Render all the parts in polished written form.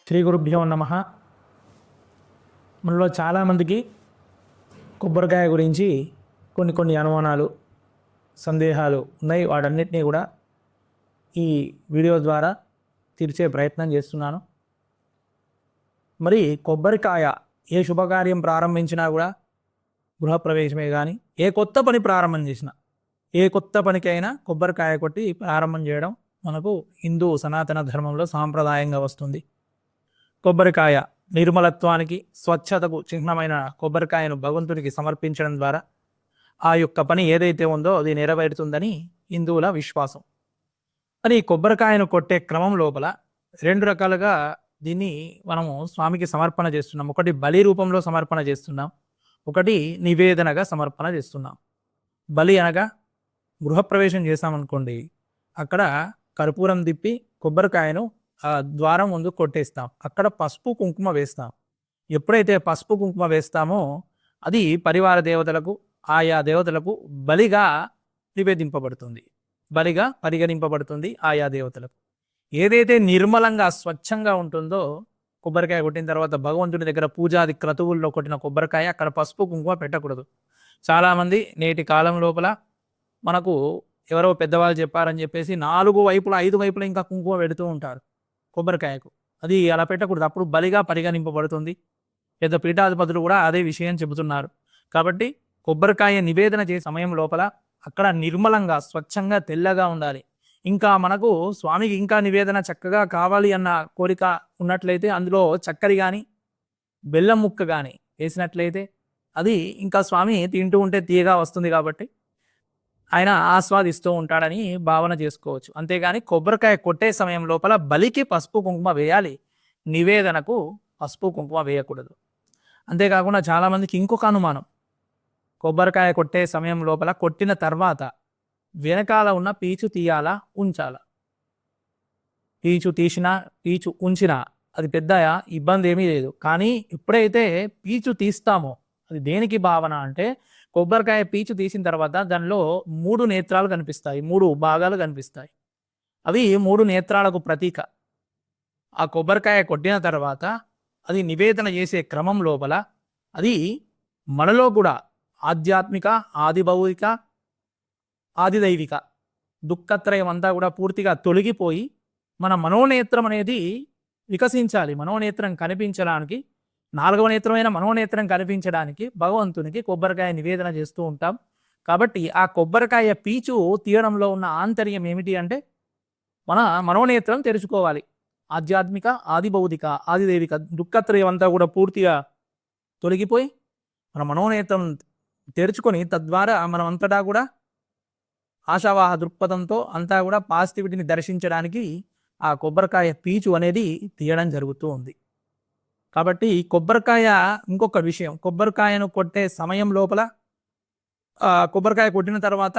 శ్రీ గురుభ్యో నమః. మనలో చాలామందికి కొబ్బరికాయ గురించి కొన్ని అనుమానాలు, సందేహాలు ఉన్నాయి. వాటన్నిటినీ కూడా ఈ వీడియో ద్వారా తీర్చే ప్రయత్నం చేస్తున్నాను. మరి కొబ్బరికాయ ఏ శుభకార్యం ప్రారంభించినా కూడా, గృహప్రవేశమే కానీ ఏ కొత్త పని ప్రారంభం చేసినా, ఏ కొత్త పనికైనా కొబ్బరికాయ కొట్టి ప్రారంభం చేయడం మనకు హిందూ సనాతన ధర్మంలో సాంప్రదాయంగా వస్తుంది. కొబ్బరికాయ నిర్మలత్వానికి, స్వచ్ఛతకు చిహ్నమైన కొబ్బరికాయను భగవంతునికి సమర్పించడం ద్వారా ఆ యొక్క పని ఏదైతే ఉందో అది నెరవేరుతుందని హిందువుల విశ్వాసం. మరి కొబ్బరికాయను కొట్టే క్రమం లోపల రెండు రకాలుగా దీన్ని మనము స్వామికి సమర్పణ చేస్తున్నాం. ఒకటి బలి రూపంలో సమర్పణ చేస్తున్నాం, ఒకటి నివేదనగా సమర్పణ చేస్తున్నాం. బలి అనగా గృహప్రవేశం చేస్తామనుకోండి, అక్కడ కర్పూరం తిప్పి కొబ్బరికాయను ఆ ద్వారం ముందు కొట్టేస్తాం. అక్కడ పసుపు కుంకుమ వేస్తాం. ఎప్పుడైతే పసుపు కుంకుమ వేస్తామో అది పరివార దేవతలకు, ఆయా దేవతలకు బలిగా నివేదింపబడుతుంది, బలిగా పరిగణింపబడుతుంది ఆయా దేవతలకు. ఏదైతే నిర్మలంగా స్వచ్ఛంగా ఉంటుందో, కొబ్బరికాయ కొట్టిన తర్వాత భగవంతుడి దగ్గర పూజాది క్రతువుల్లో కొట్టిన కొబ్బరికాయ అక్కడ పసుపు కుంకుమ పెట్టకూడదు. చాలామంది నేటి కాలం లోపల మనకు ఎవరో పెద్దవాళ్ళు చెప్పారని చెప్పేసి 4 వైపులా 5 వైపులా ఇంకా కుంకుమ పెడుతూ ఉంటారు కొబ్బరికాయకు. అది అలా పెట్టకూడదు, అప్పుడు బలిగా పరిగణింపబడుతుంది. పెద్ద పీఠాధిపతులు కూడా అదే విషయం చెబుతున్నారు. కాబట్టి కొబ్బరికాయ నివేదన చేసే సమయం లోపల అక్కడ నిర్మలంగా, స్వచ్ఛంగా, తెల్లగా ఉండాలి. ఇంకా మనకు స్వామికి ఇంకా నివేదన చక్కగా కావాలి అన్న కోరిక ఉన్నట్లయితే అందులో చక్కెర కానీ బెల్లం ముక్క కానీ వేసినట్లయితే అది ఇంకా స్వామి తింటూ ఉంటే తీయగా వస్తుంది, కాబట్టి ఆయన ఆస్వాదిస్తూ ఉంటాడని భావన చేసుకోవచ్చు. అంతేగాని కొబ్బరికాయ కొట్టే సమయం లోపల బలికి పసుపు కుంకుమ వేయాలి, నివేదనకు పసుపు కుంకుమ వేయకూడదు. అంతేకాకుండా చాలామందికి ఇంకొక అనుమానం, కొబ్బరికాయ కొట్టే సమయం లోపల కొట్టిన తర్వాత వెనకాల ఉన్న పీచు తీయాలా, ఉంచాలా? పీచు తీసినా, పీచు ఉంచినా అది పెద్ద ఇబ్బంది ఏమీ లేదు. కానీ ఎప్పుడైతే పీచు తీస్తామో అది దేనికి భావన అంటే, కొబ్బరికాయ పీచు తీసిన తర్వాత దానిలో 3 నేత్రాలు కనిపిస్తాయి, 3 భాగాలు కనిపిస్తాయి. అవి 3 నేత్రాలకు ప్రతీక. ఆ కొబ్బరికాయ కొట్టిన తర్వాత అది నివేదన చేసే క్రమం లోపల అది మనలో కూడా ఆధ్యాత్మిక, ఆదిభౌతిక, ఆదిదైవిక దుఃఖత్రయం అంతా కూడా పూర్తిగా తొలగిపోయి మన మనోనేత్రం అనేది వికసించాలి. మనోనేత్రం కనిపించడానికి, 4వ నేత్రమైన మనోనేత్రం కనిపించడానికి భగవంతునికి కొబ్బరికాయ నివేదన చేస్తూ ఉంటాం. కాబట్టి ఆ కొబ్బరికాయ పీచు తీయడంలో ఉన్న ఆంతర్యం ఏమిటి అంటే, మన మనోనేత్రం తెరుచుకోవాలి. ఆధ్యాత్మిక, ఆదిభౌతిక, ఆదిదైవిక దుఃఖత్రయం అంతా కూడా పూర్తిగా తొలగిపోయి మన మనోనేత్రం తెరుచుకొని తద్వారా మనం అంతటా కూడా ఆశావాహ దృక్పథంతో అంతా కూడా పాజిటివిటీని దర్శించడానికి ఆ కొబ్బరికాయ పీచు అనేది తీయడం జరుగుతూ ఉంది. కాబట్టి కొబ్బరికాయ ఇంకొక విషయం, కొబ్బరికాయను కొట్టే సమయం లోపల కొబ్బరికాయ కొట్టిన తర్వాత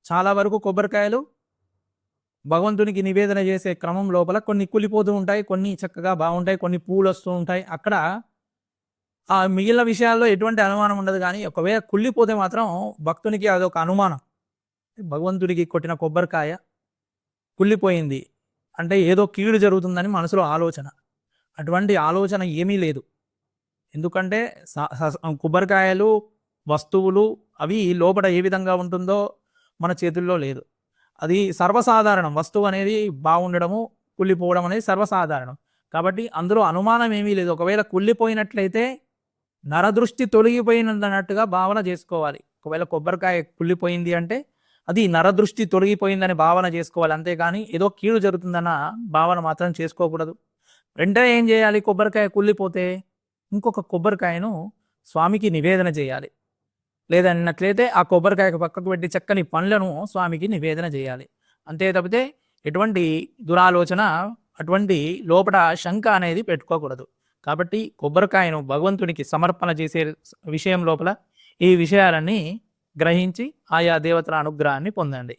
చాలా వరకు కొబ్బరికాయలు భగవంతునికి నివేదన చేసే క్రమం లోపల కొన్ని కులిపోతూ ఉంటాయి, కొన్ని చక్కగా బాగుంటాయి, కొన్ని పూలు వస్తూ ఉంటాయి. అక్కడ ఆ మిగిలిన విషయాల్లో ఎటువంటి అనుమానం ఉండదు. కానీ ఒకవేళ కుళ్ళిపోతే మాత్రం భక్తునికి అదొక అనుమానం, భగవంతుడికి కొట్టిన కొబ్బరికాయ కుళ్ళిపోయింది అంటే ఏదో కీడు జరుగుతుందని మనసులో ఆలోచన. అటువంటి ఆలోచన ఏమీ లేదు. ఎందుకంటే కొబ్బరికాయలు, వస్తువులు అవి లోపల ఏ విధంగా ఉంటుందో మన చేతుల్లో లేదు. అది సర్వసాధారణం. వస్తువు అనేది బాగుండడము, కుళ్ళిపోవడం అనేది సర్వసాధారణం. కాబట్టి అందులో అనుమానం ఏమీ లేదు. ఒకవేళ కుళ్ళిపోయినట్లయితే నరదృష్టి తొలగిపోయినట్టుగా భావన చేసుకోవాలి. ఒకవేళ కొబ్బరికాయ కుళ్ళిపోయింది అంటే అది నరదృష్టి తొలగిపోయిందని భావన చేసుకోవాలి. అంతేగాని ఏదో కీడు జరుగుతుందన్న భావన మాత్రం చేసుకోకూడదు. వెంటనే ఏం చేయాలి, కొబ్బరికాయ కుళ్ళిపోతే ఇంకొక కొబ్బరికాయను స్వామికి నివేదన చేయాలి. లేదన్నట్లయితే ఆ కొబ్బరికాయకు పక్కకు పెట్టి చక్కని పండ్లను స్వామికి నివేదన చేయాలి. అంతే తప్పితే ఎటువంటి దురాలోచన, అటువంటి లోపల శంక అనేది పెట్టుకోకూడదు. కాబట్టి కొబ్బరికాయను భగవంతునికి సమర్పణ చేసే విషయం లోపల ఈ విషయాలన్నీ గ్రహించి ఆయా దేవతల అనుగ్రహాన్ని పొందండి.